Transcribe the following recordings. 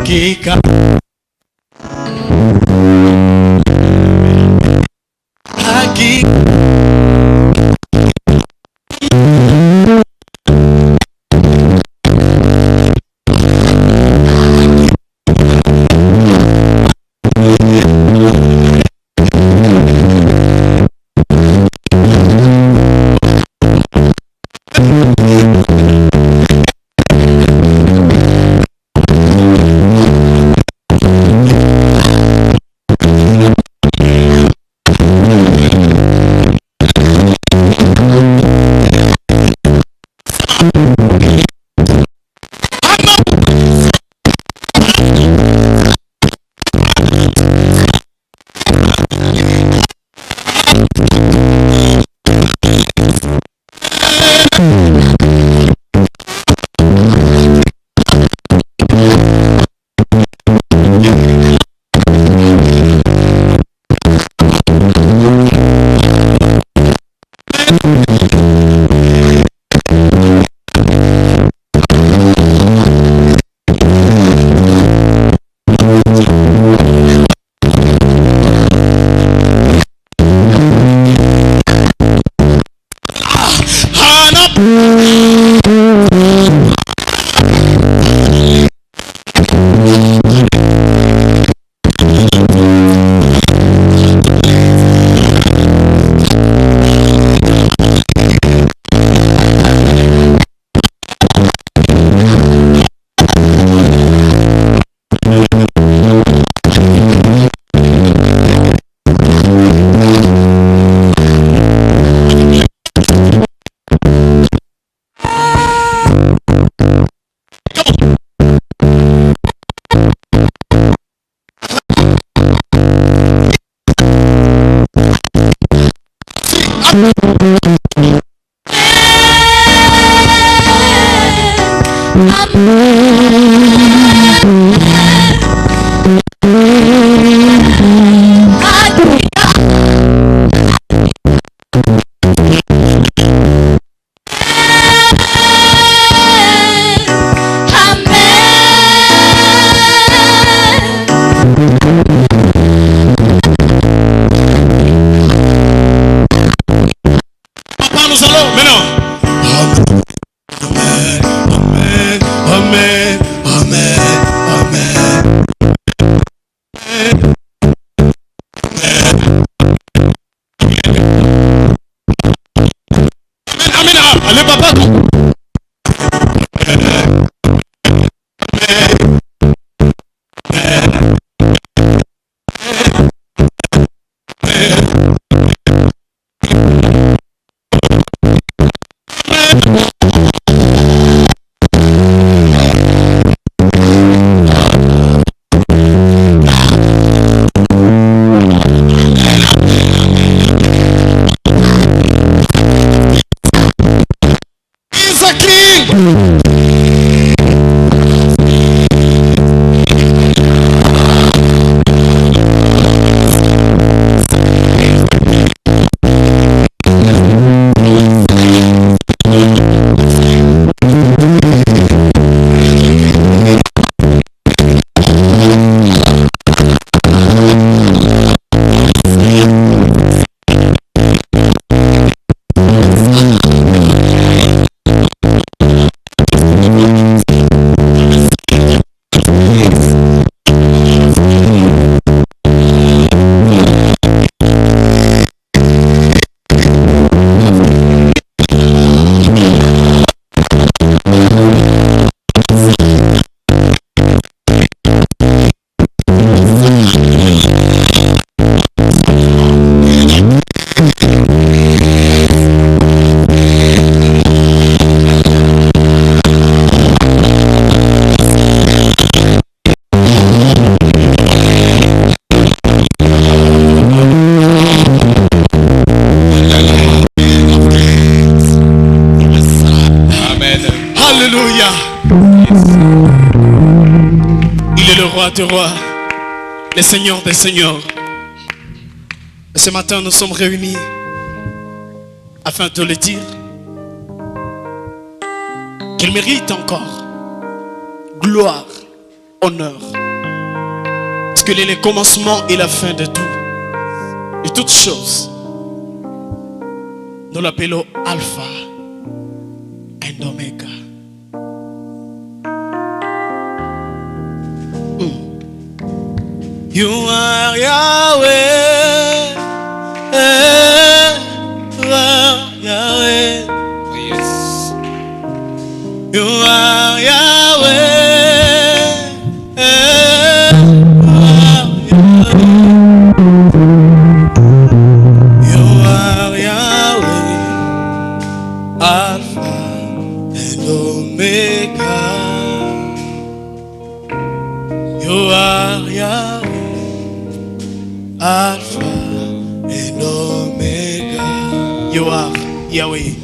hakika de rois, les seigneurs des seigneurs. Ce matin, nous sommes réunis afin de le dire qu'il mérite encore gloire, honneur. Parce qu'il est le commencement et la fin de tout. De toutes choses. Nous l'appelons Alpha et Omega. You are Yahweh. Yahweh. Oh, yes. You are Yahweh. You are Yahweh. Alpha and Omega. You are Yahweh. Alpha and Omega. You are Yahweh.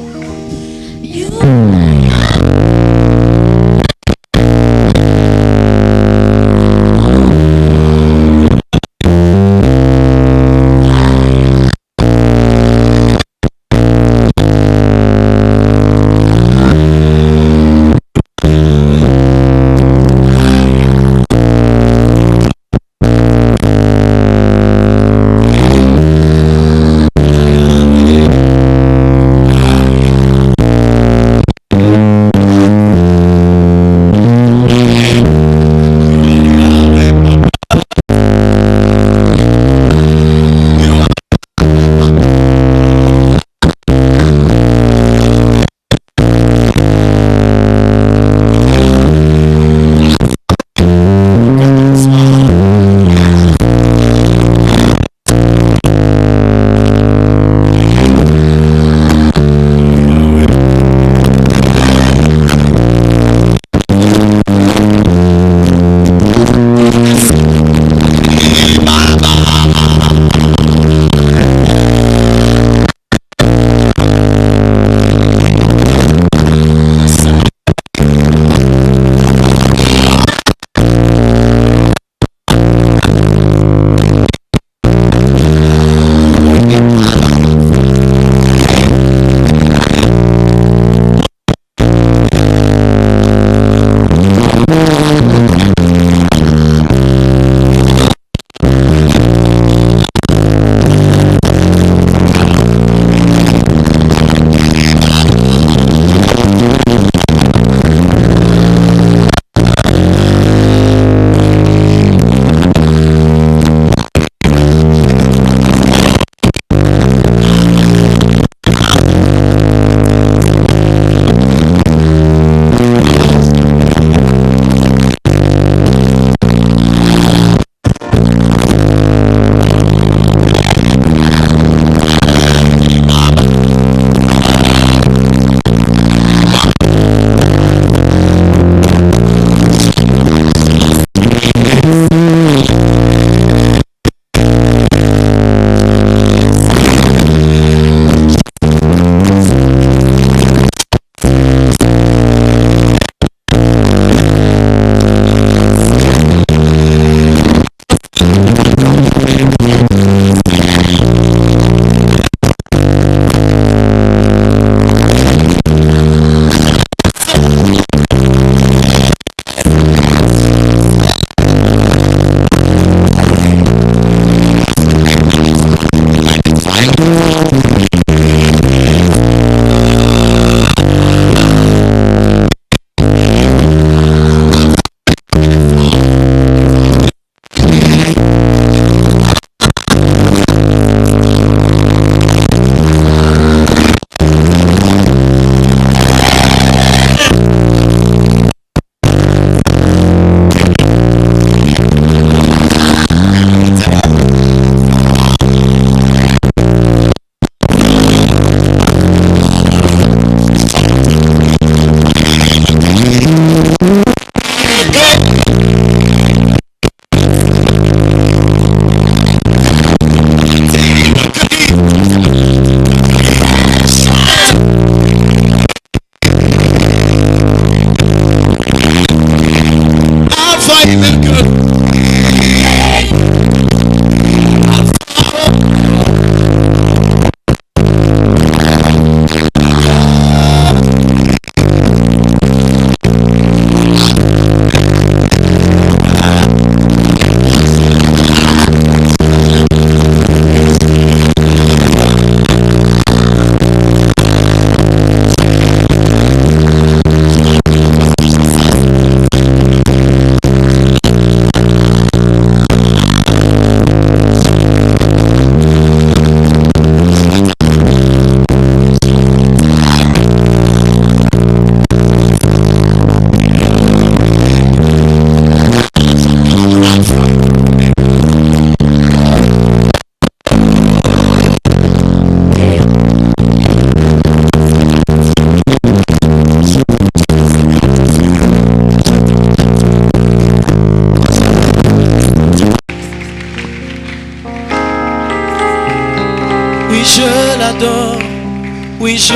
Oui, je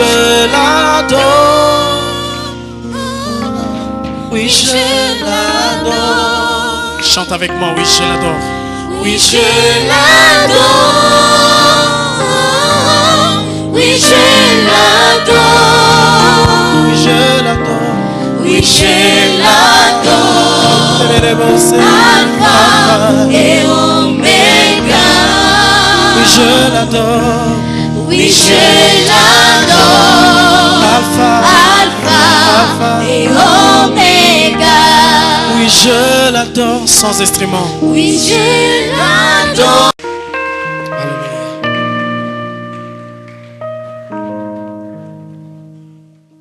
l'adore. Oui, je l'adore. Chante avec moi, oui, je l'adore. Oui, je l'adore. Oui, je l'adore. Oui, je l'adore. Oui, je l'adore. Alpha et Oméga. Oui, je l'adore. Oui, je l'adore. Alpha Et Oméga. Oui, je l'adore. Sans instrument. Oui, je l'adore.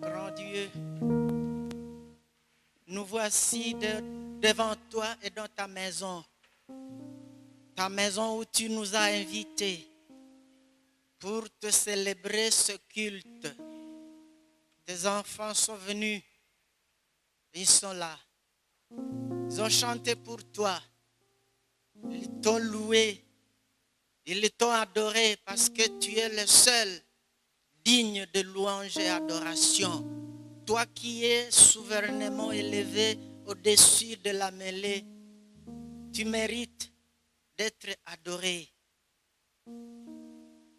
Grand Dieu, nous voici devant toi et dans ta maison où tu nous as invités pour te célébrer ce culte. Tes enfants sont venus, ils sont là, ils ont chanté pour toi, ils t'ont loué, ils t'ont adoré parce que tu es le seul digne de louange et adoration. Toi qui es souverainement élevé au-dessus de la mêlée, tu mérites d'être adoré.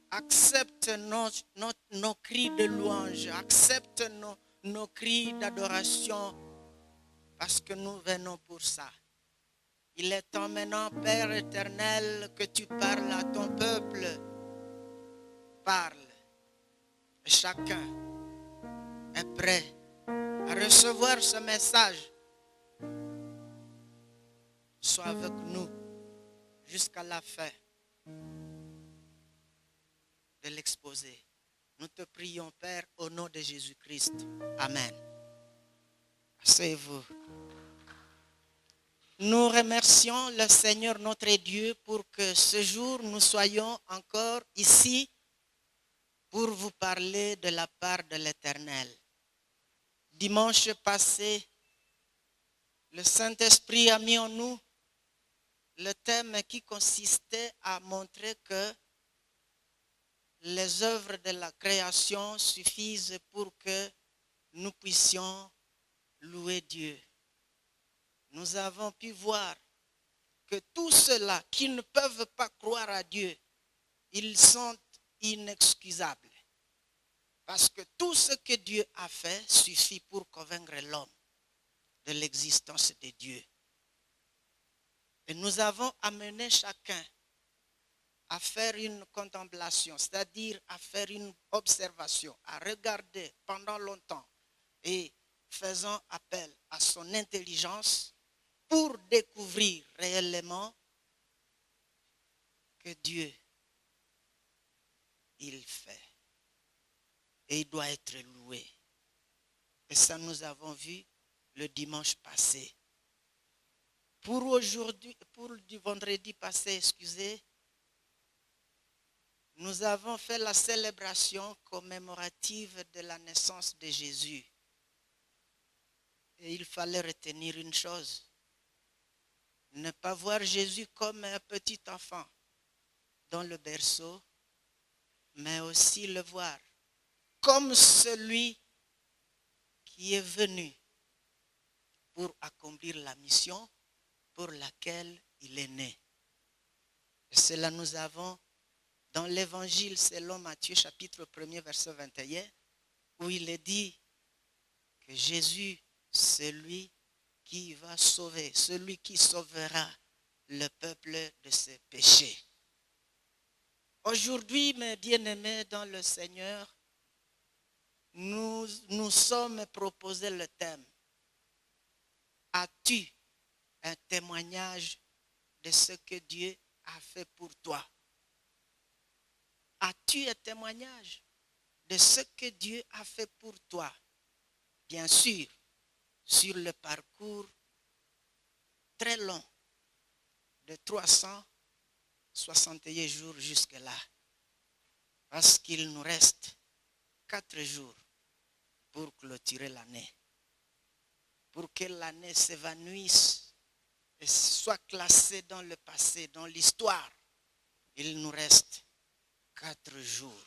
Accepte nos cris de louange, accepte nos cris d'adoration, parce que nous venons pour ça. Il est temps maintenant, Père éternel, que tu parles à ton peuple. Parle. Chacun est prêt à recevoir ce message. Sois avec nous jusqu'à la fin de l'exposé. Nous te prions, Père, au nom de Jésus-Christ. Amen. Asseyez-vous. Nous remercions le Seigneur notre Dieu pour que ce jour nous soyons encore ici pour vous parler de la part de l'Éternel. Dimanche passé, le Saint-Esprit a mis en nous le thème qui consistait à montrer que les œuvres de la création suffisent pour que nous puissions louer Dieu. Nous avons pu voir que tous ceux-là qui ne peuvent pas croire à Dieu, ils sont inexcusables. Parce que tout ce que Dieu a fait suffit pour convaincre l'homme de l'existence de Dieu. Et nous avons amené chacun à faire une contemplation, c'est-à-dire à faire une observation, à regarder pendant longtemps et faisant appel à son intelligence pour découvrir réellement que Dieu, il fait. Et il doit être loué. Et ça, nous avons vu le dimanche passé. Pour aujourd'hui, pour le vendredi passé, excusez, nous avons fait la célébration commémorative de la naissance de Jésus. Et il fallait retenir une chose. Ne pas voir Jésus comme un petit enfant dans le berceau, mais aussi le voir comme celui qui est venu pour accomplir la mission pour laquelle il est né. Et cela nous avons dans l'évangile selon Matthieu chapitre 1er verset 21 où il est dit que Jésus c'est lui qui va sauver, celui qui sauvera le peuple de ses péchés. Aujourd'hui, mes bien-aimés dans le Seigneur, nous sommes proposé le thème. As-tu un témoignage de ce que Dieu a fait pour toi? As-tu un témoignage de ce que Dieu a fait pour toi? Bien sûr, sur le parcours très long de 361 jours jusque-là. Parce qu'il nous reste 4 jours pour clôturer l'année. Pour que l'année s'évanouisse et soit classée dans le passé, dans l'histoire. Il nous reste 4 jours.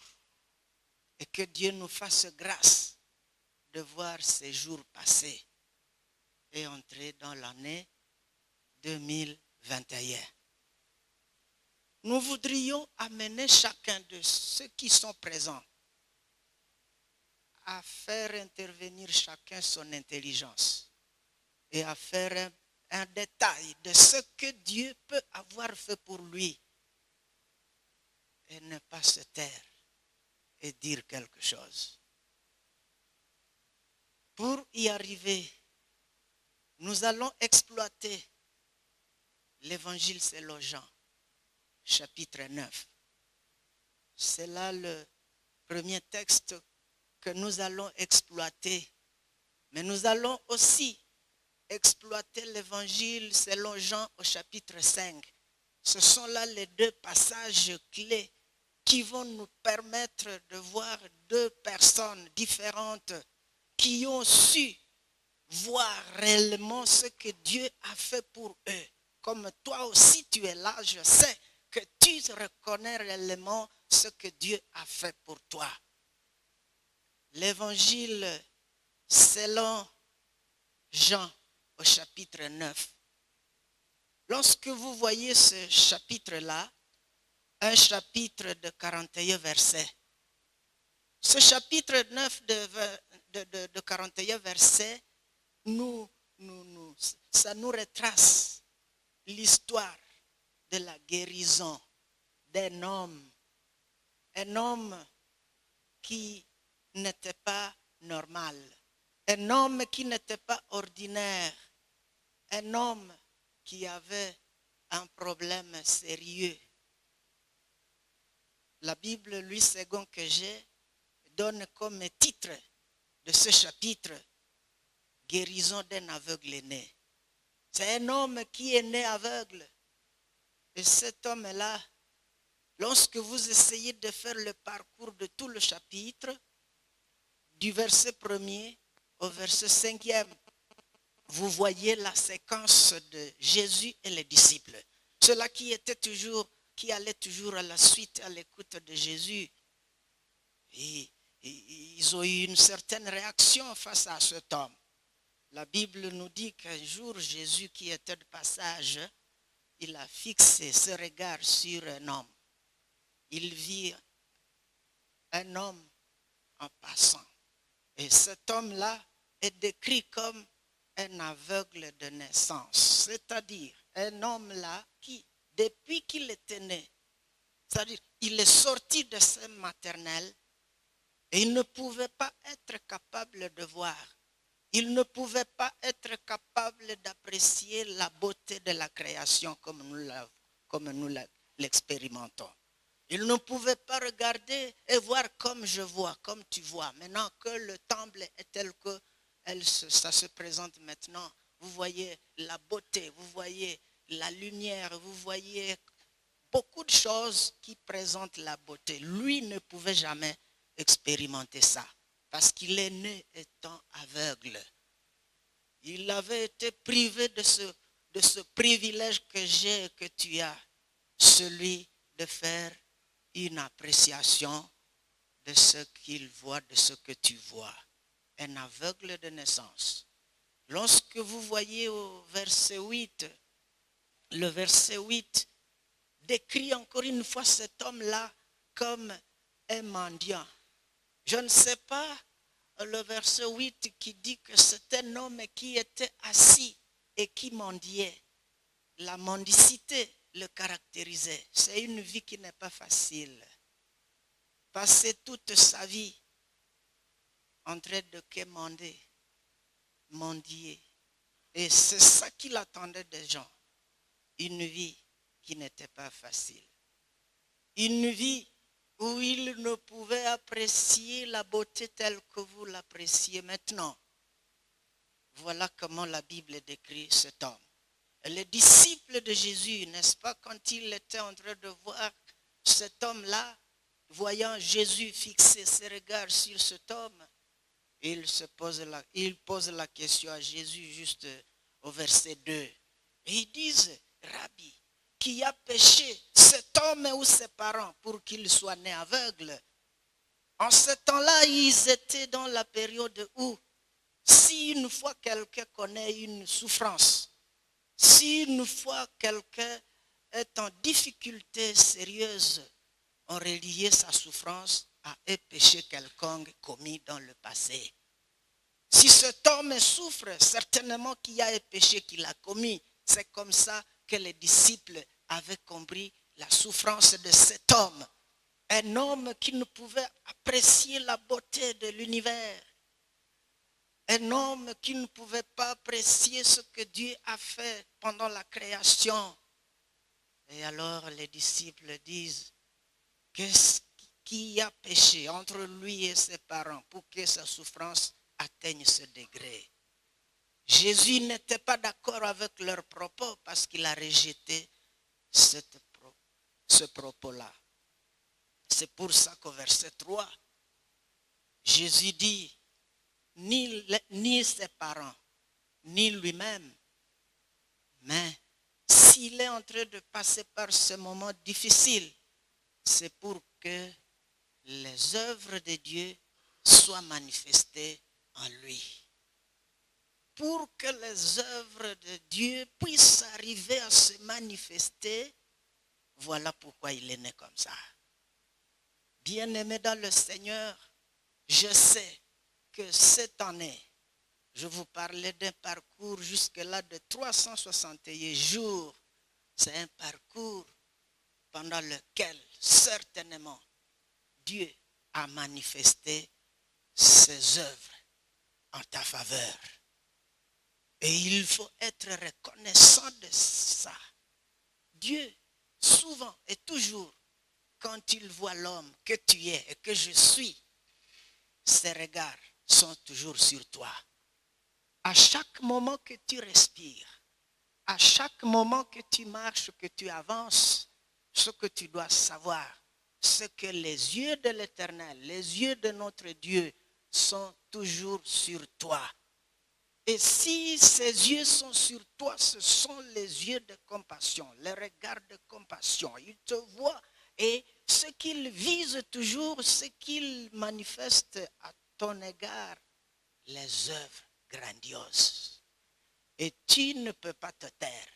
Et que Dieu nous fasse grâce de voir ces jours passer et entrer dans l'année 2021. Nous voudrions amener chacun de ceux qui sont présents à faire intervenir chacun son intelligence et à faire un détail de ce que Dieu peut avoir fait pour lui et ne pas se taire et dire quelque chose. Pour y arriver, nous allons exploiter l'évangile selon Jean, chapitre 9. C'est là le premier texte que nous allons exploiter. Mais nous allons aussi exploiter l'évangile selon Jean au chapitre 5. Ce sont là les deux passages clés qui vont nous permettre de voir deux personnes différentes qui ont su voir réellement ce que Dieu a fait pour eux. Comme toi aussi tu es là, je sais que tu reconnais réellement ce que Dieu a fait pour toi. L'évangile selon Jean au chapitre 9. Lorsque vous voyez ce chapitre-là, un chapitre de 41 versets. Ce chapitre 9 de 41 versets, ça nous retrace l'histoire de la guérison d'un homme. Un homme qui n'était pas normal. Un homme qui n'était pas ordinaire. Un homme qui avait un problème sérieux. La Bible, lui, second que j'ai, donne comme titre de ce chapitre « Guérison d'un aveugle né ». C'est un homme qui est né aveugle. Et cet homme-là, lorsque vous essayez de faire le parcours de tout le chapitre, du verset 1er au verset 5e, vous voyez la séquence de Jésus et les disciples. Ceux-là qui allaient toujours à la suite, à l'écoute de Jésus. Et ils ont eu une certaine réaction face à cet homme. La Bible nous dit qu'un jour, Jésus qui était de passage, il a fixé ce regard sur un homme. Il vit un homme en passant. Et cet homme-là est décrit comme un aveugle de naissance. C'est-à-dire un homme-là qui, depuis qu'il était né, c'est-à-dire il est sorti de sa maternelle et il ne pouvait pas être capable de voir. Il ne pouvait pas être capable d'apprécier la beauté de la création comme nous l'expérimentons. Il ne pouvait pas regarder et voir comme je vois, comme tu vois. Maintenant que le temple est tel que ça se présente maintenant, vous voyez la beauté, vous voyez la lumière, vous voyez beaucoup de choses qui présentent la beauté. Lui ne pouvait jamais expérimenter ça parce qu'il est né étant aveugle. Il avait été privé de ce privilège que j'ai et que tu as, celui de faire une appréciation de ce qu'il voit, de ce que tu vois. Un aveugle de naissance. Lorsque vous voyez au verset 8, le verset 8 décrit encore une fois cet homme-là comme un mendiant. Je ne sais pas le verset 8 qui dit que c'est un homme qui était assis et qui mendiait. La mendicité le caractérisait. C'est une vie qui n'est pas facile. Passer toute sa vie en train de quémander, mendier. Et c'est ça qu'il attendait des gens. Une vie qui n'était pas facile. Une vie où il ne pouvait apprécier la beauté telle que vous l'appréciez maintenant. Voilà comment la Bible décrit cet homme. Et les disciples de Jésus, n'est-ce pas, quand il était en train de voir cet homme-là, voyant Jésus fixer ses regards sur cet homme, il pose la question à Jésus juste au verset 2. Et ils disent, Rabbi, qui a péché, cet homme ou ses parents pour qu'il soit né aveugle? En ce temps-là, ils étaient dans la période où, si une fois quelqu'un connaît une souffrance, si une fois quelqu'un est en difficulté sérieuse, on reliait sa souffrance à un péché quelconque commis dans le passé. Si cet homme souffre, certainement qu'il y a un péché qu'il a commis. C'est comme ça que les disciples avaient compris la souffrance de cet homme. Un homme qui ne pouvait apprécier la beauté de l'univers. Un homme qui ne pouvait pas apprécier ce que Dieu a fait pendant la création. Et alors les disciples disent, qu'est-ce qui a péché entre lui et ses parents pour que sa souffrance atteigne ce degré? Jésus n'était pas d'accord avec leurs propos parce qu'il a rejeté ce propos-là. C'est pour ça qu'au verset 3, Jésus dit, ni ses parents, ni lui-même, mais s'il est en train de passer par ce moment difficile, c'est pour que les œuvres de Dieu soient manifestées en lui. Pour que les œuvres de Dieu puissent arriver à se manifester, voilà pourquoi il est né comme ça. Bien-aimé dans le Seigneur, je sais que cette année, je vous parlais d'un parcours jusque-là de 361 jours. C'est un parcours pendant lequel, certainement, Dieu a manifesté ses œuvres en ta faveur. Et il faut être reconnaissant de ça. Dieu, souvent et toujours, quand il voit l'homme que tu es et que je suis, ses regards sont toujours sur toi. À chaque moment que tu respires, à chaque moment que tu marches, que tu avances, ce que tu dois savoir, c'est que les yeux de l'Éternel, les yeux de notre Dieu sont toujours sur toi. Et si ses yeux sont sur toi, ce sont les yeux de compassion, les regards de compassion. Il te voit et ce qu'il vise toujours, ce qu'il manifeste à ton égard, les œuvres grandioses. Et tu ne peux pas te taire.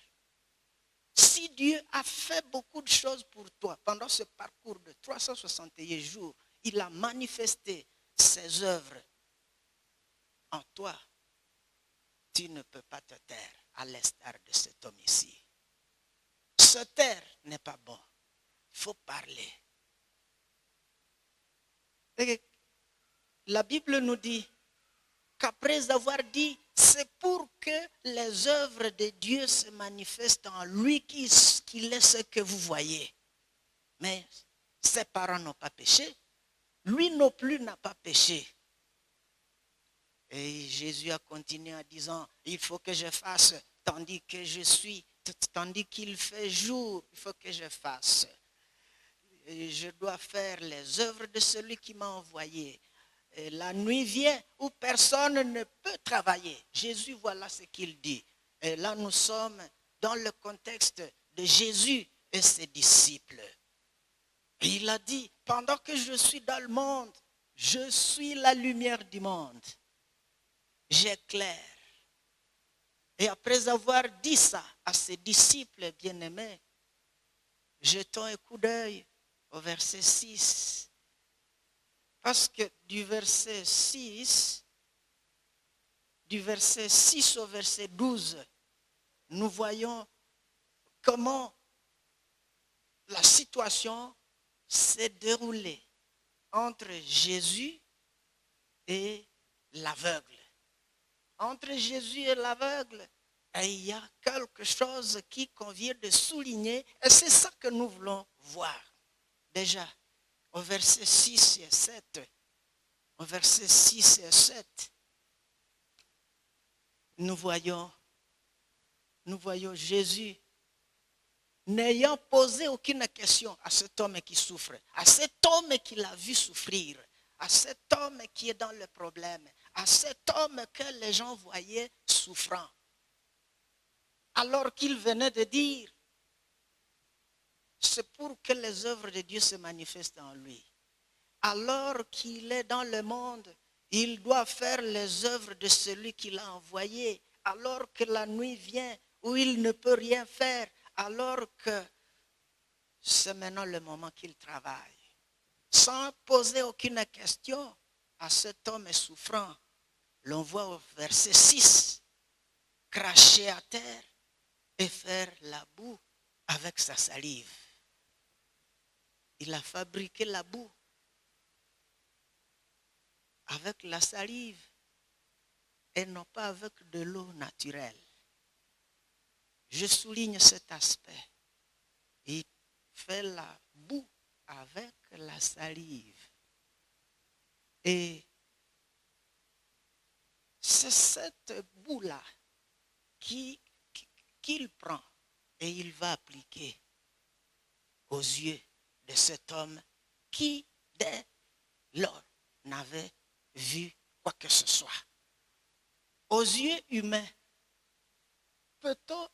Si Dieu a fait beaucoup de choses pour toi pendant ce parcours de 361 jours, il a manifesté ses œuvres en toi, tu ne peux pas te taire à l'instar de cet homme ici. Se taire n'est pas bon. Il faut parler. Et la Bible nous dit qu'après avoir dit, c'est pour que les œuvres de Dieu se manifestent en lui qu'il est ce que vous voyez. Mais ses parents n'ont pas péché. Lui non plus n'a pas péché. Et Jésus a continué en disant, il faut que je fasse, tandis qu'il fait jour, il faut que je fasse. Et je dois faire les œuvres de celui qui m'a envoyé. Et la nuit vient où personne ne peut travailler. Jésus, voilà ce qu'il dit. Et là, nous sommes dans le contexte de Jésus et ses disciples. Et il a dit, pendant que je suis dans le monde, je suis la lumière du monde. J'éclaire. Et après avoir dit ça à ses disciples bien-aimés, jetons un coup d'œil au verset 6. Parce que du verset 6 au verset 12, nous voyons comment la situation s'est déroulée entre Jésus et l'aveugle. Entre Jésus et l'aveugle, il y a quelque chose qui convient de souligner et c'est ça que nous voulons voir. Déjà, au verset 6 et 7, nous voyons Jésus n'ayant posé aucune question à cet homme qui souffre, à cet homme qui l'a vu souffrir, à cet homme qui est dans le problème, à cet homme que les gens voyaient souffrant. Alors qu'il venait de dire, c'est pour que les œuvres de Dieu se manifestent en lui. alors qu'il est dans le monde, il doit faire les œuvres de celui qui l'a envoyé. Alors que la nuit vient où il ne peut rien faire, alors que c'est maintenant le moment qu'il travaille. Sans poser aucune question à cet homme souffrant, l'on voit au verset 6, cracher à terre et faire la boue avec sa salive. Il a fabriqué la boue avec la salive et non pas avec de l'eau naturelle. Je souligne cet aspect. Il fait la boue avec la salive. Et c'est cette boue-là qu'il prend et il va appliquer aux yeux de cet homme qui, dès lors, n'avait vu quoi que ce soit. Aux yeux humains, peut-on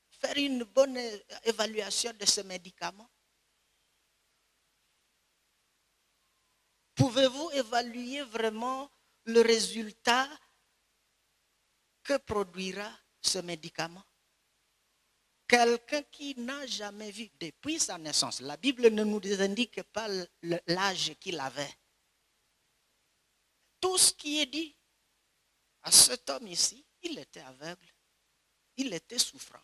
faire une bonne évaluation de ce médicament? Pouvez-vous évaluer vraiment le résultat que produira ce médicament? Quelqu'un qui n'a jamais vu depuis sa naissance, la Bible ne nous indique pas l'âge qu'il avait. Tout ce qui est dit à cet homme ici, il était aveugle, il était souffrant.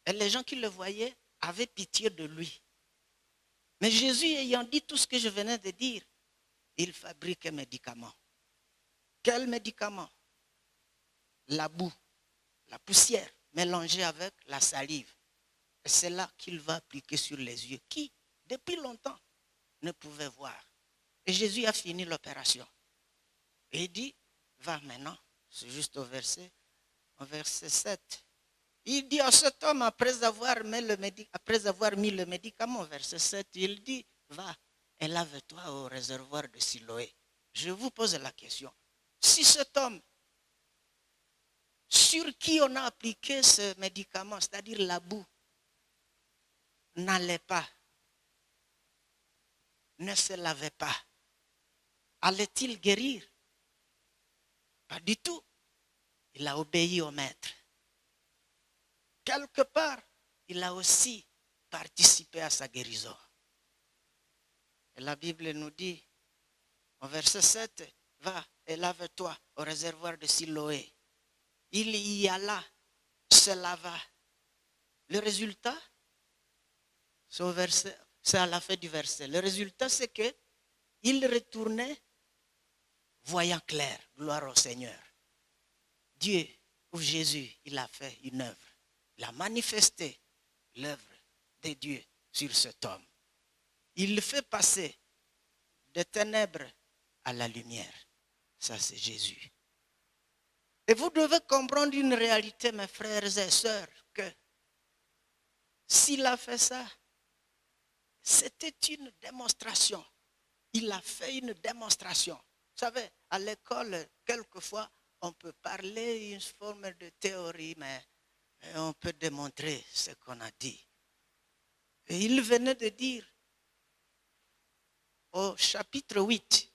Et les gens qui le voyaient avaient pitié de lui. Mais Jésus ayant dit tout ce que je venais de dire, il fabrique un médicament. Quel médicament? La boue, la poussière mélangée avec la salive. Et c'est là qu'il va appliquer sur les yeux qui, depuis longtemps, ne pouvaient voir. Et Jésus a fini l'opération. Et il dit, va maintenant, c'est juste au verset 7. Il dit à cet homme, après avoir mis le médicament, verset 7, il dit, va et lave-toi au réservoir de Siloé. Je vous pose la question. Si cet homme, sur qui on a appliqué ce médicament, c'est-à-dire la boue, n'allait pas, ne se lavait pas, allait-il guérir? Pas du tout. Il a obéi au maître. Quelque part, il a aussi participé à sa guérison. Et la Bible nous dit, au verset 7, va et lave-toi au réservoir de Siloé. Il y alla, se lava. Le résultat, c'est à la fin du verset. Le résultat, c'est que il retournait voyant clair. Gloire au Seigneur. Dieu, ou Jésus, il a fait une œuvre. Il a manifesté l'œuvre de Dieu sur cet homme. Il le fait passer des ténèbres à la lumière. Ça, c'est Jésus. Et vous devez comprendre une réalité, mes frères et sœurs, que s'il a fait ça, c'était une démonstration. Il a fait une démonstration. Vous savez, à l'école, quelquefois, on peut parler une forme de théorie, mais on peut démontrer ce qu'on a dit. Et il venait de dire au chapitre 8,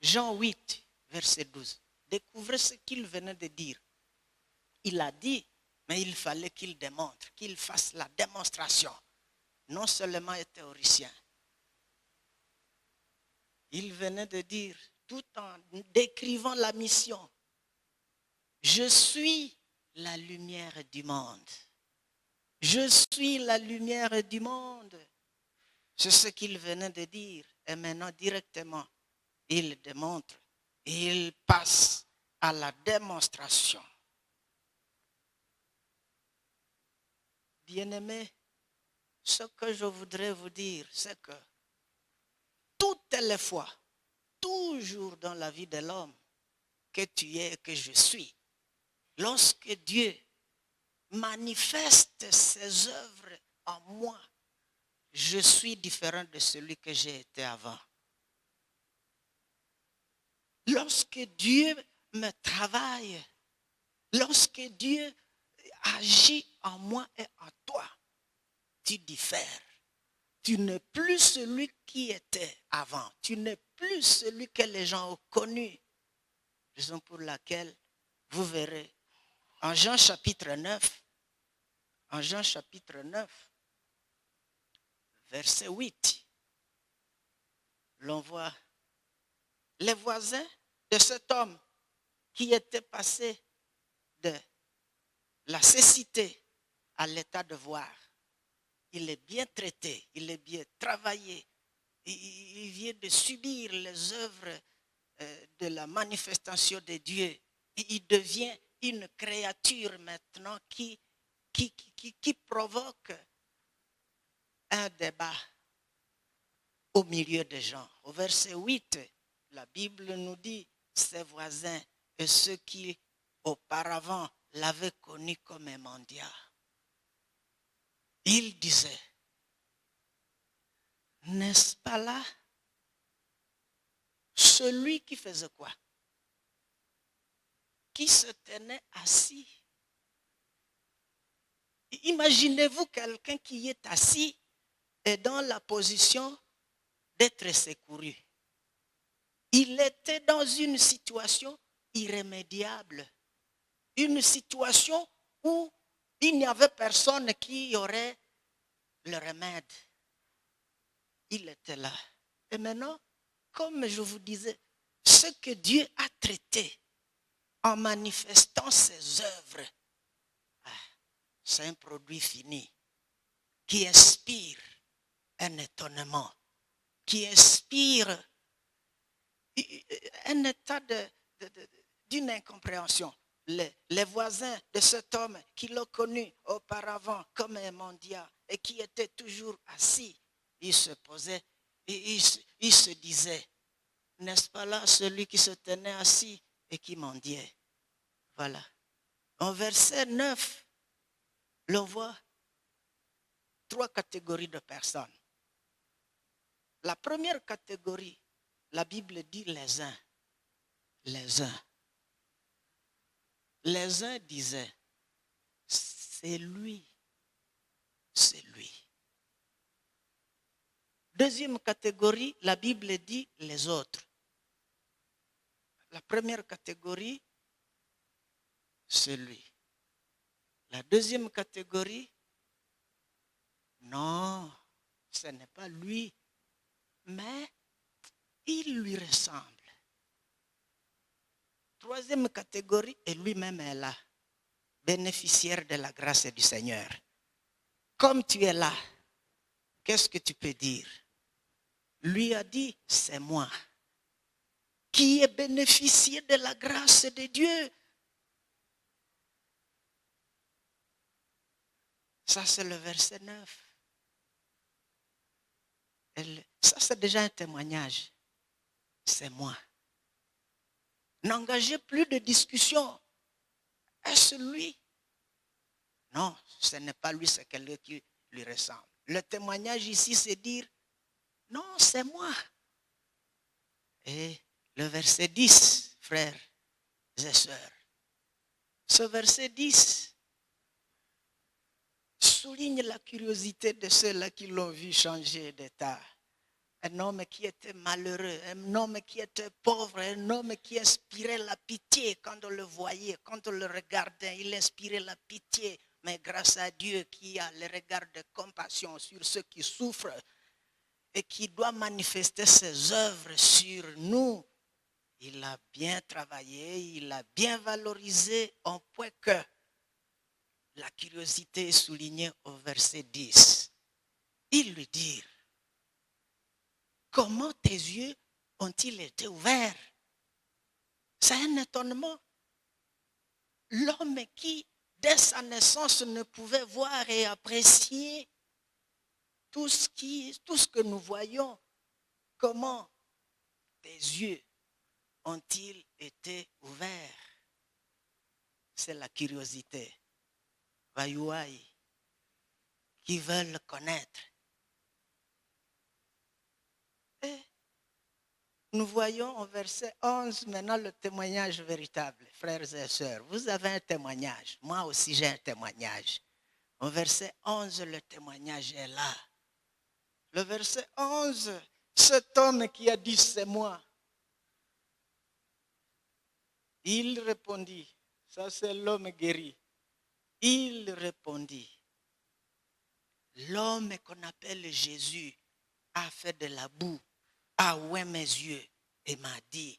Jean 8, verset 12, découvrez ce qu'il venait de dire. Il a dit, mais il fallait qu'il démontre, qu'il fasse la démonstration. Non seulement un théoricien. Il venait de dire, tout en décrivant la mission, je suis la lumière du monde. Je suis la lumière du monde. C'est ce qu'il venait de dire. Et maintenant, directement, il démontre. Il passe à la démonstration. Bien-aimés, ce que je voudrais vous dire, c'est que toutes les fois, toujours dans la vie de l'homme, que tu es et que je suis, lorsque Dieu manifeste ses œuvres en moi, je suis différent de celui que j'ai été avant. Lorsque Dieu me travaille, lorsque Dieu agit en moi et en toi, tu diffères. Tu n'es plus celui qui était avant. Tu n'es plus celui que les gens ont connu. Raison pour laquelle vous verrez en Jean chapitre 9, verset 8, l'on voit les voisins de cet homme qui était passé de la cécité à l'état de voir. Il est bien traité, il est bien travaillé, il vient de subir les œuvres de la manifestation de Dieu. Il devient une créature maintenant qui provoque un débat au milieu des gens. Au verset 8, la Bible nous dit, ses voisins et ceux qui auparavant l'avaient connu comme un mendiant. Il disait, n'est-ce pas là celui qui faisait quoi? Qui se tenait assis. Imaginez-vous quelqu'un qui est assis et dans la position d'être secouru. Il était dans une situation irrémédiable. Une situation où il n'y avait personne qui aurait le remède. Il était là. Et maintenant, comme je vous disais, ce que Dieu a traité en manifestant ses œuvres, c'est un produit fini qui inspire un étonnement, qui inspire un état d'une incompréhension. Les voisins de cet homme qui l'ont connu auparavant comme un mendiant et qui était toujours assis, ils se posaient et ils se disaient, n'est-ce pas là celui qui se tenait assis et qui mendiait? Voilà. En verset 9, l'on voit 3 catégories de personnes. La première catégorie, la Bible dit les uns. Les uns. Les uns disaient, c'est lui. C'est lui. Deuxième catégorie, la Bible dit les autres. La première catégorie, c'est lui. La deuxième catégorie, non, ce n'est pas lui, mais il lui ressemble. Troisième catégorie, et lui-même est là, bénéficiaire de la grâce du Seigneur. Comme tu es là, qu'est-ce que tu peux dire? Lui a dit, c'est moi, qui ai bénéficié de la grâce de Dieu. Ça, c'est le verset 9. Ça, c'est déjà un témoignage. C'est moi. N'engagez plus de discussion. Est-ce lui? Non, ce n'est pas lui, c'est quelqu'un qui lui ressemble. Le témoignage ici, c'est dire, non, c'est moi. Et le verset 10, frères et sœurs, ce verset 10 souligne la curiosité de ceux-là qui l'ont vu changer d'état. Un homme qui était malheureux, un homme qui était pauvre, un homme qui inspirait la pitié quand on le voyait, quand on le regardait, il inspirait la pitié. Mais grâce à Dieu qui a le regard de compassion sur ceux qui souffrent et qui doit manifester ses œuvres sur nous, il a bien travaillé, il a bien valorisé en point que la curiosité est soulignée au verset 10. Il lui dit, comment tes yeux ont-ils été ouverts? C'est un étonnement. L'homme qui, dès sa naissance, ne pouvait voir et apprécier tout ce que nous voyons, comment tes yeux ont-ils été ouverts? C'est la curiosité. Vaïouaï, qui veulent connaître. Et nous voyons au verset 11 maintenant le témoignage véritable. Frères et sœurs, vous avez un témoignage. Moi aussi j'ai un témoignage. Au verset 11, le témoignage est là. Le verset 11, cet homme qui a dit c'est moi. Il répondit, ça c'est l'homme guéri. Il répondit, l'homme qu'on appelle Jésus a fait de la boue, a oué mes yeux et m'a dit,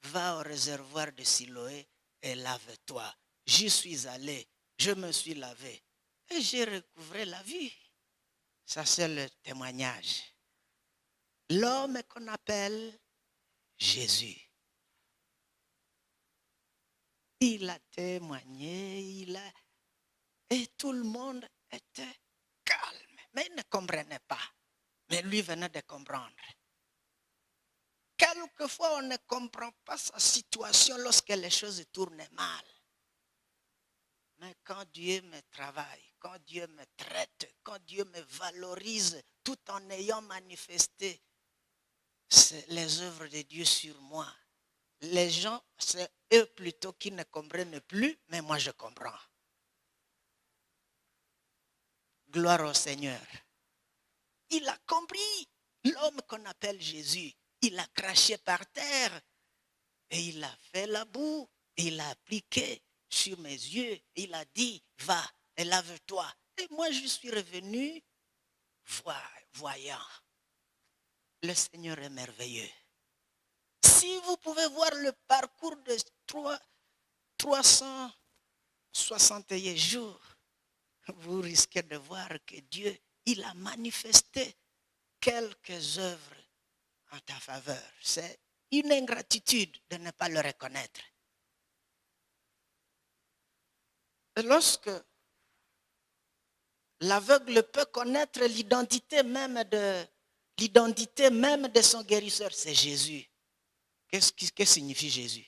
va au réservoir de Siloé et lave-toi. J'y suis allé, je me suis lavé et j'ai recouvré la vue. Ça c'est le témoignage. L'homme qu'on appelle Jésus. Il a témoigné, et tout le monde était calme. Mais il ne comprenait pas. Mais lui venait de comprendre. Quelquefois, on ne comprend pas sa situation lorsque les choses tournent mal. Mais quand Dieu me travaille, quand Dieu me traite, quand Dieu me valorise, tout en ayant manifesté les œuvres de Dieu sur moi, les gens, c'est eux plutôt qui ne comprennent plus, mais moi je comprends. Gloire au Seigneur. Il a compris l'homme qu'on appelle Jésus. Il a craché par terre et il a fait la boue. Il a appliqué sur mes yeux. Il a dit, va et lave-toi. Et moi je suis revenu voyant. Le Seigneur est merveilleux. Si vous pouvez voir le parcours de 361 jours, vous risquez de voir que Dieu, il a manifesté quelques œuvres en ta faveur. C'est une ingratitude de ne pas le reconnaître. Et lorsque l'aveugle peut connaître l'identité même de son guérisseur, c'est Jésus. Qu'est-ce que signifie Jésus?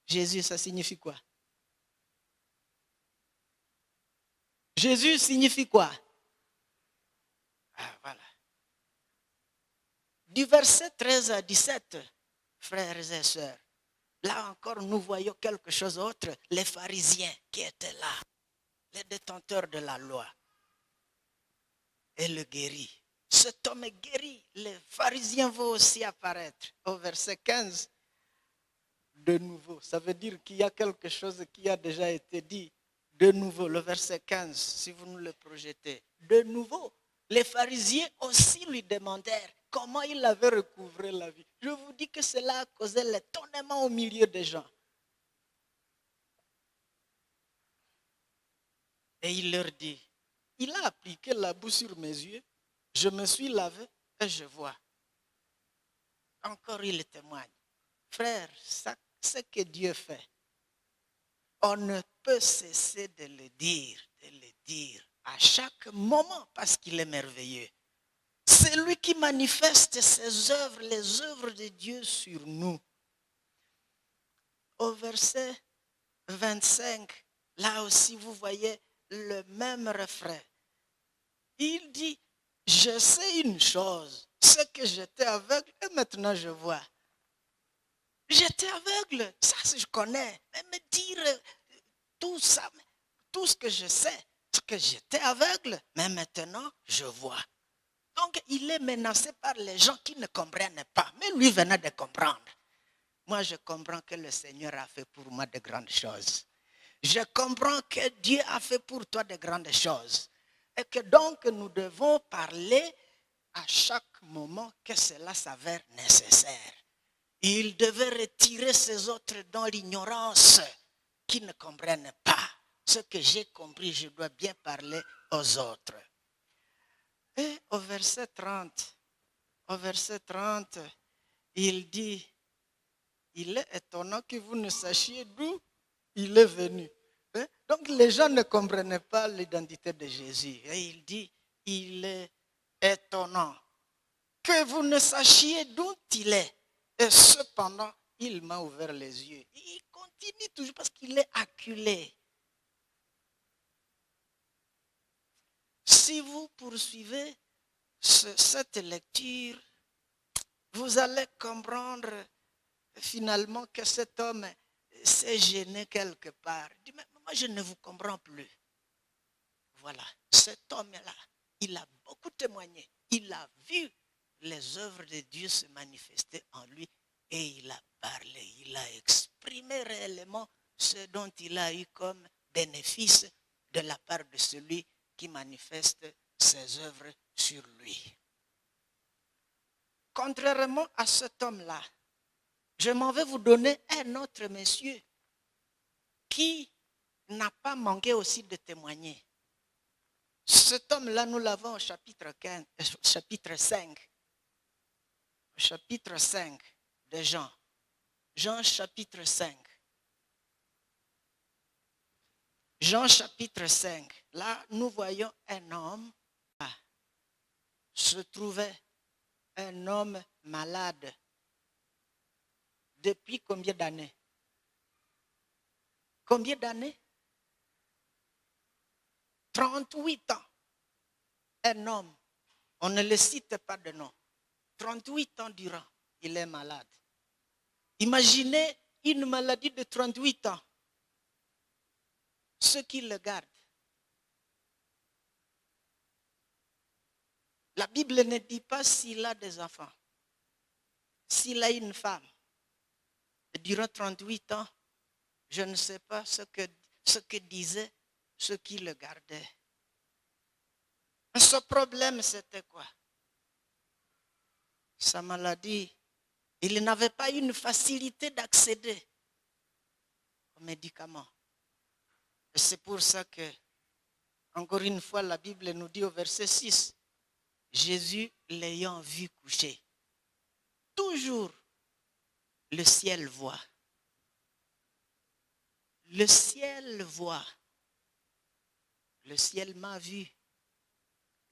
Jésus, ça signifie quoi? Jésus signifie quoi? Ah, voilà. Du verset 13 à 17, frères et sœurs, là encore nous voyons quelque chose d'autre. Les pharisiens qui étaient là, les détenteurs de la loi, et le guéri. Cet homme est guéri. Les pharisiens vont aussi apparaître au verset 15. De nouveau, ça veut dire qu'il y a quelque chose qui a déjà été dit. De nouveau, le verset 15, si vous nous le projetez. De nouveau, les pharisiens aussi lui demandèrent comment il avait recouvré la vie. Je vous dis que cela a causé l'étonnement au milieu des gens. Et il leur dit, il a appliqué la boue sur mes yeux, je me suis lavé et je vois. Encore il témoigne. Frère, ce que Dieu fait, on ne peut cesser de le dire à chaque moment parce qu'il est merveilleux. C'est lui qui manifeste ses œuvres, les œuvres de Dieu sur nous. Au verset 25, là aussi vous voyez le même refrain. Il dit, je sais une chose, c'est que j'étais aveugle et maintenant je vois. J'étais aveugle, ça je connais. Mais me dire tout ça, tout ce que je sais, c'est que j'étais aveugle, mais maintenant je vois. Donc il est menacé par les gens qui ne comprennent pas. Mais lui venait de comprendre. Moi je comprends que le Seigneur a fait pour moi de grandes choses. Je comprends que Dieu a fait pour toi de grandes choses. Et que donc nous devons parler à chaque moment que cela s'avère nécessaire. Il devait retirer ces autres dans l'ignorance qui ne comprennent pas. Ce que j'ai compris, je dois bien parler aux autres. Et au verset 30, il dit, il est étonnant que vous ne sachiez d'où il est venu. Donc les gens ne comprenaient pas l'identité de Jésus. Et il dit, il est étonnant que vous ne sachiez d'où il est. Et cependant, il m'a ouvert les yeux. Il continue toujours parce qu'il est acculé. Si vous poursuivez cette lecture, vous allez comprendre finalement que cet homme s'est gêné quelque part. Il dit, mais moi je ne vous comprends plus. Voilà, cet homme-là, il a beaucoup témoigné. Il a vu les œuvres de Dieu se manifester en lui et il a parlé, il a exprimé réellement ce dont il a eu comme bénéfice de la part de celui qui manifeste ses œuvres sur lui. Contrairement à cet homme-là, je m'en vais vous donner un autre monsieur qui n'a pas manqué aussi de témoigner. Cet homme-là, nous l'avons au chapitre 5. Au chapitre 5 de Jean. Jean chapitre 5. Jean chapitre 5. Là, nous voyons un homme. Se trouvait un homme malade. Depuis combien d'années? Combien d'années? 38 ans. Un homme. On ne le cite pas de nom. 38 ans durant, il est malade. Imaginez une maladie de 38 ans. Ceux qui le gardent. La Bible ne dit pas s'il a des enfants. S'il a une femme. Et durant 38 ans, je ne sais pas ce que disaient ceux qui le gardaient. Ce problème, c'était quoi? Sa maladie, il n'avait pas une facilité d'accéder aux médicaments. Et c'est pour ça que, encore une fois, la Bible nous dit au verset 6, Jésus l'ayant vu coucher, toujours le ciel voit. Le ciel voit. Le ciel m'a vu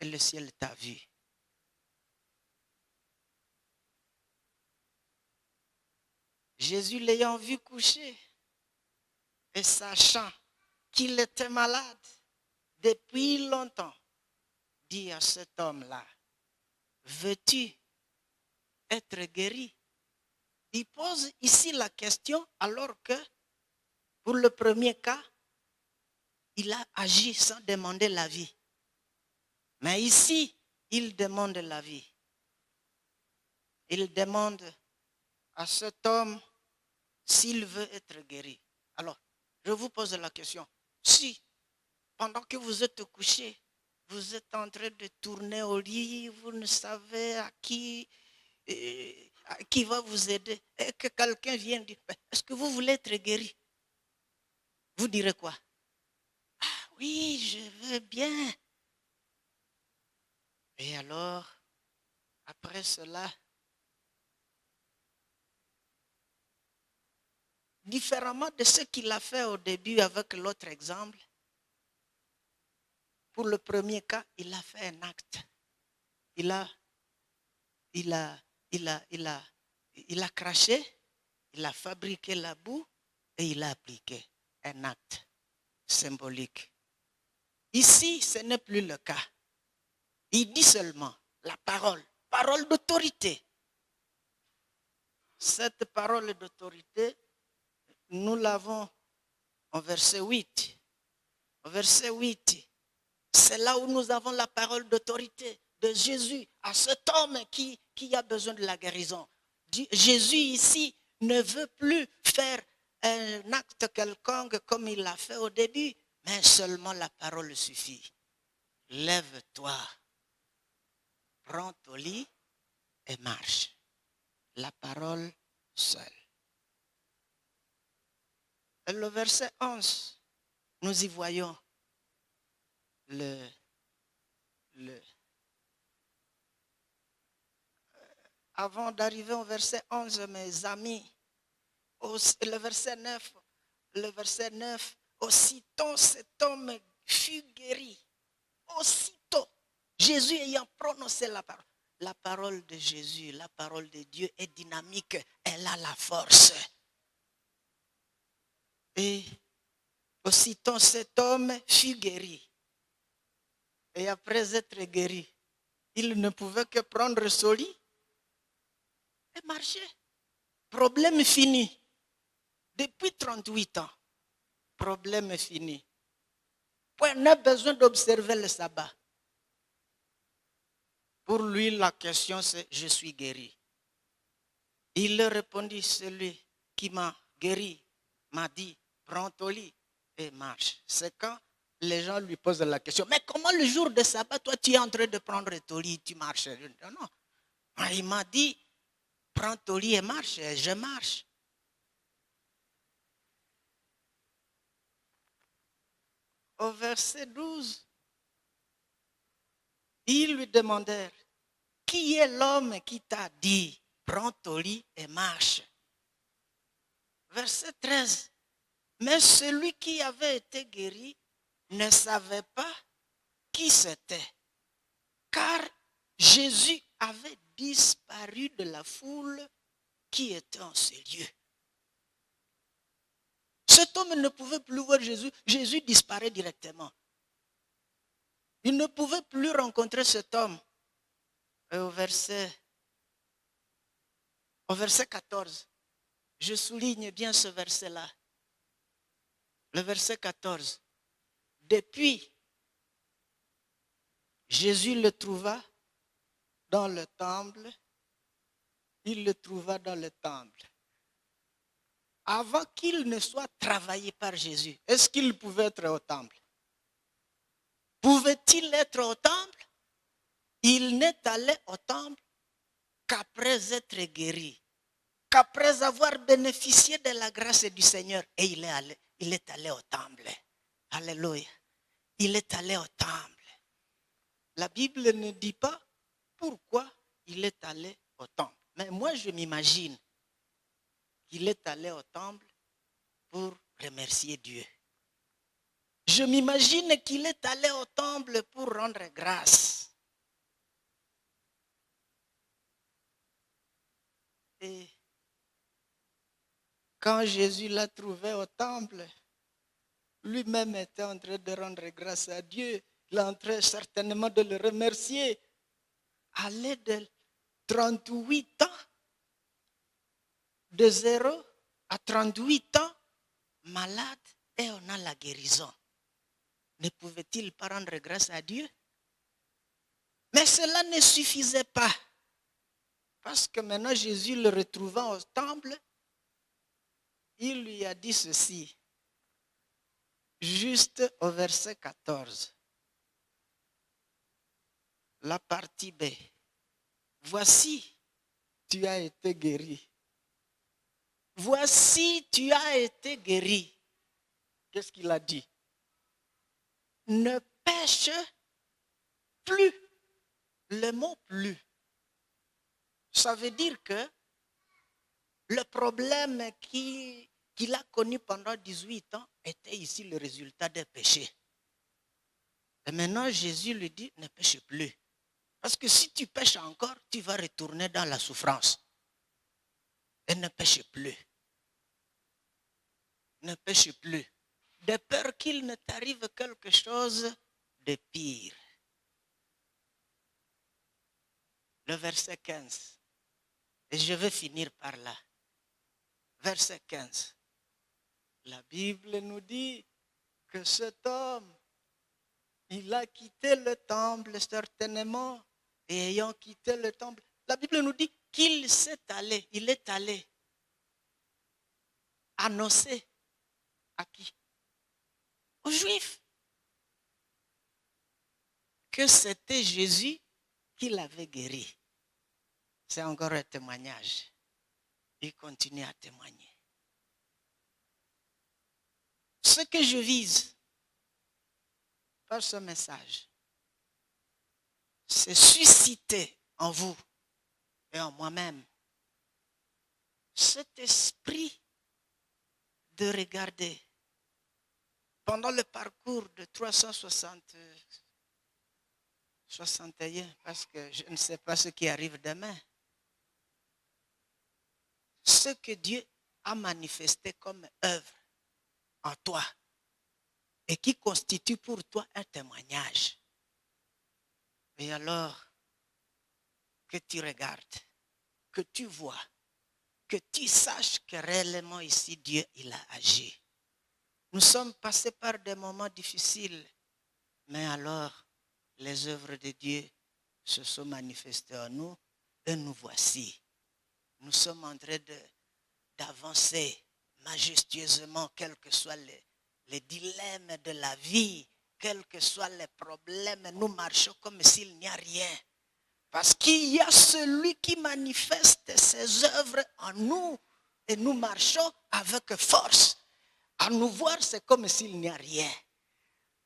et le ciel t'a vu. Jésus l'ayant vu coucher et sachant qu'il était malade depuis longtemps, dit à cet homme-là, veux-tu être guéri? Il pose ici la question alors que pour le premier cas, il a agi sans demander l'avis. Mais ici, il demande l'avis. Il demande à cet homme s'il veut être guéri. Alors, je vous pose la question. Si, pendant que vous êtes couché, vous êtes en train de tourner au lit, vous ne savez à qui va vous aider, et que quelqu'un vient dire, est-ce que vous voulez être guéri? Vous direz quoi? Ah oui, je veux bien. Et alors, après cela, différemment de ce qu'il a fait au début avec l'autre exemple, pour le premier cas, il a fait un acte. Il a craché, il a fabriqué la boue et il a appliqué un acte symbolique. Ici, ce n'est plus le cas. Il dit seulement la parole d'autorité. Cette parole d'autorité, nous l'avons au verset 8. Au verset 8, c'est là où nous avons la parole d'autorité de Jésus à cet homme qui a besoin de la guérison. Jésus ici ne veut plus faire un acte quelconque comme il l'a fait au début, mais seulement la parole suffit. Lève-toi, prends ton lit et marche. La parole seule. Et le verset 11, nous y voyons avant d'arriver au verset 11, mes amis, le verset 9, aussitôt cet homme fut guéri. Aussitôt, Jésus ayant prononcé la parole de Jésus, la parole de Dieu est dynamique, elle a la force. Et aussitôt cet homme fut guéri. Et après être guéri, il ne pouvait que prendre son lit et marcher. Problème fini. Depuis 38 ans, problème fini. On a besoin d'observer le sabbat. Pour lui, la question c'est « je suis guéri ». Il leur répondit « celui qui m'a guéri m'a dit « prends ton lit et marche ». C'est quand les gens lui posent la question « mais comment le jour de sabbat, toi tu es en train de prendre ton lit, tu marches ?» Non, non. Il m'a dit « prends ton lit et marche », et je marche. Au verset 12, ils lui demandèrent « qui est l'homme qui t'a dit « prends ton lit et marche » Verset 13, mais celui qui avait été guéri ne savait pas qui c'était, car Jésus avait disparu de la foule qui était en ces lieux. Cet homme ne pouvait plus voir Jésus. Jésus disparaît directement. Il ne pouvait plus rencontrer cet homme. Et au verset 14, je souligne bien ce verset-là. Le verset 14. Depuis, Jésus le trouva dans le temple. Il le trouva dans le temple. Avant qu'il ne soit travaillé par Jésus, est-ce qu'il pouvait être au temple? Pouvait-il être au temple? Il n'est allé au temple qu'après être guéri, qu'après avoir bénéficié de la grâce du Seigneur. Et il est allé au temple. Alléluia. Il est allé au temple. La Bible ne dit pas pourquoi il est allé au temple. Mais moi, je m'imagine qu'il est allé au temple pour remercier Dieu. Je m'imagine qu'il est allé au temple pour rendre grâce. Et quand Jésus l'a trouvé au temple, lui-même était en train de rendre grâce à Dieu. Il est en train certainement de le remercier. À l'aide de 38 ans, de 0 à 38 ans, malade, et on a la guérison. Ne pouvait-il pas rendre grâce à Dieu? Mais cela ne suffisait pas. Parce que maintenant Jésus le retrouvant au temple, il lui a dit ceci, juste au verset 14. La partie B. Voici, tu as été guéri. Voici, tu as été guéri. Qu'est-ce qu'il a dit? Ne pêche plus. Le mot plus. Ça veut dire que le problème qu'il a connu pendant 18 ans était ici le résultat des péchés. Et maintenant, Jésus lui dit, ne pêche plus. Parce que si tu pêches encore, tu vas retourner dans la souffrance. Et ne pêche plus. Ne pêche plus. De peur qu'il ne t'arrive quelque chose de pire. Le verset 15. Et je vais finir par là. Verset 15. La Bible nous dit que cet homme, il a quitté le temple certainement. Et ayant quitté le temple, la Bible nous dit qu'il s'est allé, il est allé annoncer à qui? Aux Juifs. Que c'était Jésus qui l'avait guéri. C'est encore un témoignage. Il continue à témoigner. Ce que je vise par ce message, c'est susciter en vous et en moi-même cet esprit de regarder pendant le parcours de 361, parce que je ne sais pas ce qui arrive demain, ce que Dieu a manifesté comme œuvre en toi et qui constitue pour toi un témoignage. Et alors, que tu regardes, que tu vois, que tu saches que réellement ici, Dieu, il a agi. Nous sommes passés par des moments difficiles, mais alors, les œuvres de Dieu se sont manifestés en nous et nous voici. Nous sommes en train d'avancer majestueusement, quels que soient les dilemmes de la vie, quels que soient les problèmes, nous marchons comme s'il n'y a rien. Parce qu'il y a celui qui manifeste ses œuvres en nous et nous marchons avec force. À nous voir, c'est comme s'il n'y a rien.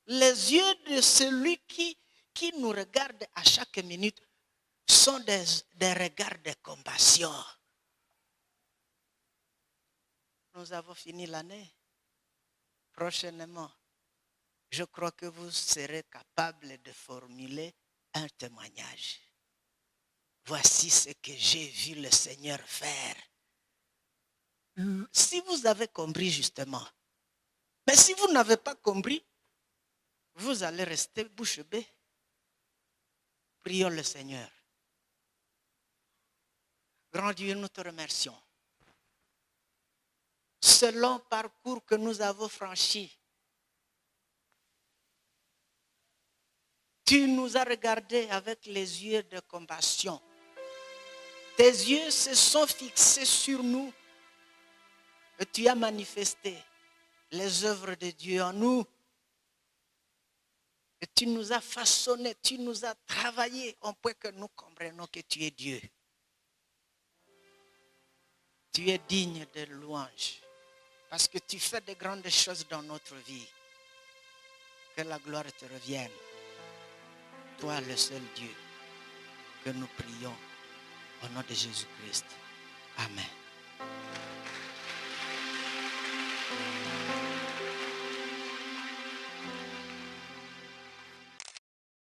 Les yeux de celui qui nous regarde à chaque minute sont des regards de compassion. Nous avons fini l'année. Prochainement, je crois que vous serez capable de formuler un témoignage. Voici ce que j'ai vu le Seigneur faire. Si vous avez compris justement, mais si vous n'avez pas compris, vous allez rester bouche bée. Prions le Seigneur. Grand Dieu, nous te remercions. Ce long parcours que nous avons franchi, tu nous as regardés avec les yeux de compassion. Tes yeux se sont fixés sur nous et tu as manifesté les œuvres de Dieu en nous. Et tu nous as façonnés, tu nous as travaillés en point que nous comprenons que tu es Dieu. Tu es digne de louange parce que tu fais de grandes choses dans notre vie. Que la gloire te revienne. Toi, le seul Dieu que nous prions au nom de Jésus-Christ. Amen.